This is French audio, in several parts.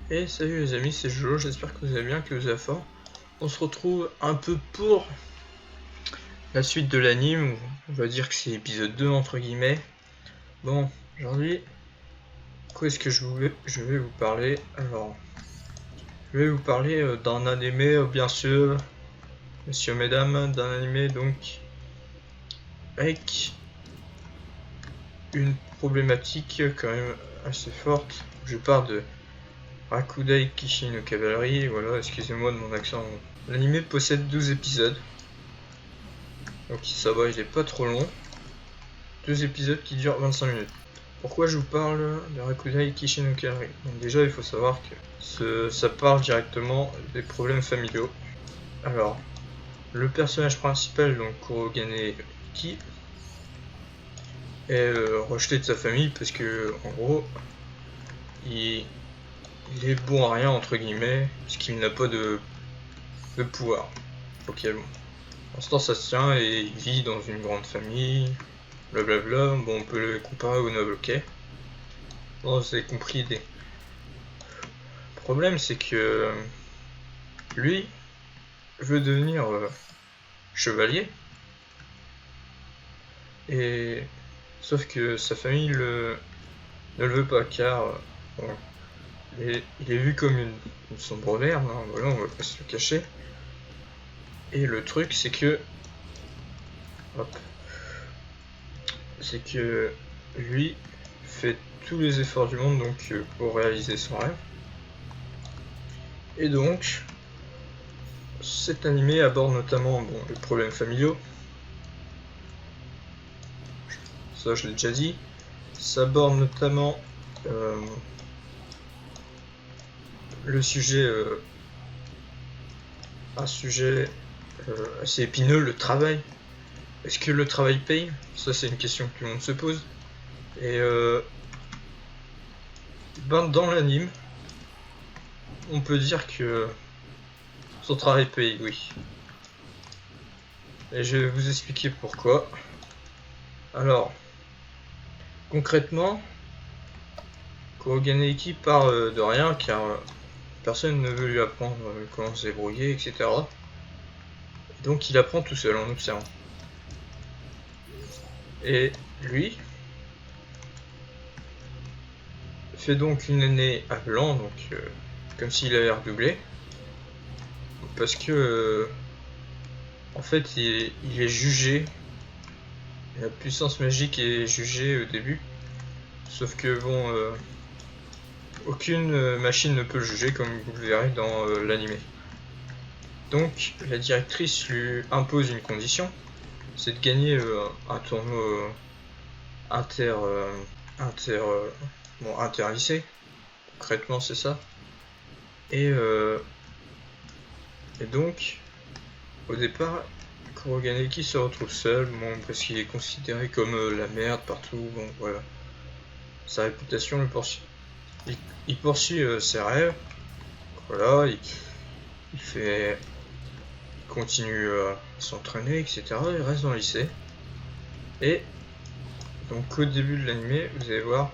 Et salut les amis, c'est Jojo, j'espère que vous allez bien, que vous allez fort. On se retrouve un peu pour la suite de l'anime, ou on va dire que c'est l'épisode 2 entre guillemets. Bon, aujourd'hui, quoi est-ce que je vais vous parler? Alors, je vais vous parler d'un animé, bien sûr, messieurs, mesdames, d'un animé donc avec une problématique quand même assez forte. Je parle de Rakudai Kishi no Cavalry, voilà, excusez-moi de mon accent. L'anime possède 12 épisodes. Donc ça va, il est pas trop long. 2 épisodes qui durent 25 minutes. Pourquoi je vous parle de Rakudai Kishi no Cavalry? Donc déjà, il faut savoir que ça parle directement des problèmes familiaux. Alors, le personnage principal, donc Kurogane Iki, est rejeté de sa famille parce que, en gros, il est bon à rien, entre guillemets, puisqu'il n'a pas de pouvoir. Ok, bon. Pour l'instant, ça se tient et il vit dans une grande famille, blablabla. Bon, on peut le comparer au noble, ok. Bon, vous avez compris l'idée. Le problème, c'est que lui veut devenir chevalier, et sauf que sa famille ne le veut pas, car bon, il est vu comme une sombre merde, hein, voilà, on va pas se le cacher. Et le truc, c'est que c'est que lui fait tous les efforts du monde donc pour réaliser son rêve. Et donc, cet animé aborde notamment les problèmes familiaux. Ça, je l'ai déjà dit. Ça aborde notamment le sujet, un sujet assez épineux, le travail. Est-ce que le travail paye? Ça, c'est une question que tout le monde se pose. Et dans l'anime, on peut dire que son travail paye, oui. Et je vais vous expliquer pourquoi. Alors, concrètement, Kurogane Iki part de rien, car personne ne veut lui apprendre comment se débrouiller, etc. Donc il apprend tout seul en observant. Et lui fait donc une année à blanc, donc comme s'il avait redoublé, parce que en fait il est jugé, la puissance magique est jugée au début, sauf que bon, aucune machine ne peut le juger, comme vous le verrez dans l'anime. Donc la directrice lui impose une condition, c'est de gagner un tournoi inter-lycée, concrètement c'est ça. Et donc, au départ, Kurogane Iki se retrouve seul, bon, parce qu'il est considéré comme la merde partout, bon voilà. Sa réputation le poursuit. Il poursuit ses rêves, voilà, il continue à s'entraîner, etc. Il reste dans le lycée. Et donc au début de l'anime, vous allez voir,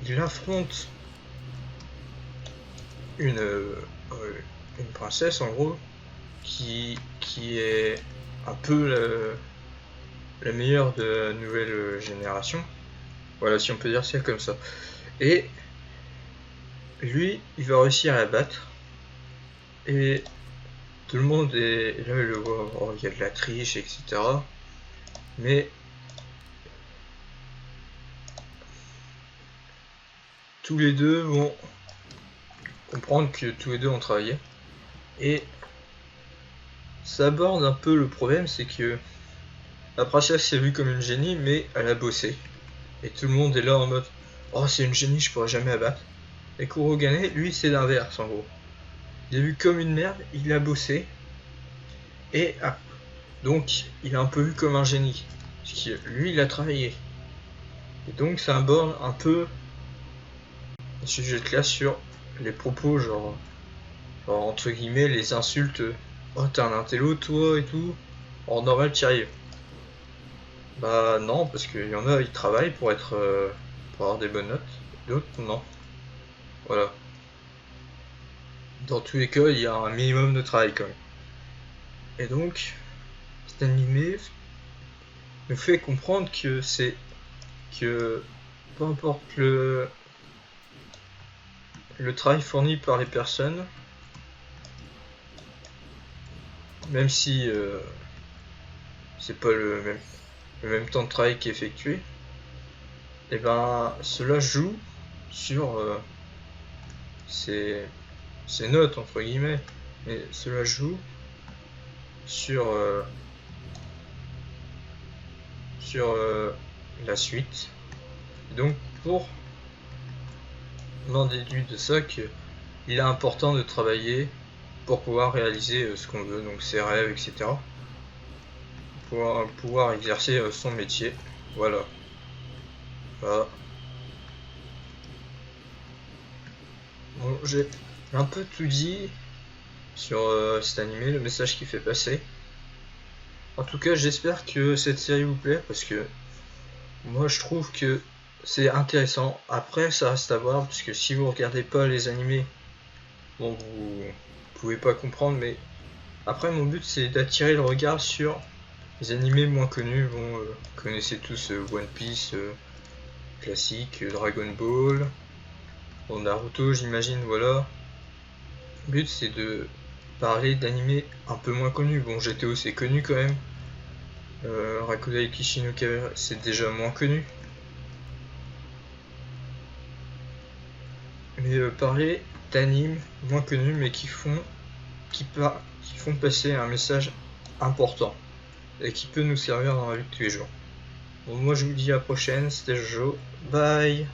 il affronte une princesse en gros, qui est un peu la meilleure de la nouvelle génération. Voilà, si on peut dire ça comme ça. Et lui, il va réussir à la battre. Et tout le monde est là, il le voit, oh, il y a de la triche, etc. Mais tous les deux vont comprendre que tous les deux ont travaillé. Et ça aborde un peu le problème, c'est que la princesse est vue comme une génie, mais elle a bossé. Et tout le monde est là en mode, oh c'est une génie, je pourrais jamais la battre. Et Kurogane, lui, c'est l'inverse en gros. Il est vu comme une merde, il a bossé. Et donc, il est un peu vu comme un génie. Parce que lui, il a travaillé. Et donc, ça aborde un peu un sujet de classe sur les propos, genre entre guillemets, les insultes. Oh, t'es un intello, toi, et tout. En normal, t'y arrives. Bah non, parce qu'il y en a, ils travaillent pour être pour avoir des bonnes notes. D'autres, non. Voilà. dans tous les cas, il y a un minimum de travail quand même. Et donc, cet animé nous fait comprendre que que peu importe le travail fourni par les personnes, même si c'est pas le même temps de travail qui est effectué, et ben cela joue sur ces notes entre guillemets, et cela joue sur la suite. Donc on en déduit de ça qu'il est important de travailler pour pouvoir réaliser ce qu'on veut, donc ses rêves, etc. Pour pouvoir exercer son métier. Voilà. Bon, j'ai un peu tout dit sur cet animé, le message qu'il fait passer. En tout cas, j'espère que cette série vous plaît parce que moi je trouve que c'est intéressant. Après, ça reste à voir parce que si vous regardez pas les animés, bon, vous pouvez pas comprendre, mais après, mon but c'est d'attirer le regard sur les animés moins connus. Bon, vous connaissez tous One Piece, classique, Dragon Ball, bon, Naruto, j'imagine, voilà. Le but c'est de parler d'animés un peu moins connus. Bon, GTO c'est connu quand même. Rakudai Kishino Kaver c'est déjà moins connu. Mais parler d'animes moins connus mais qui font passer un message important et qui peut nous servir dans la vie de tous les jours. Bon, moi je vous dis à la prochaine, c'était Jojo, bye.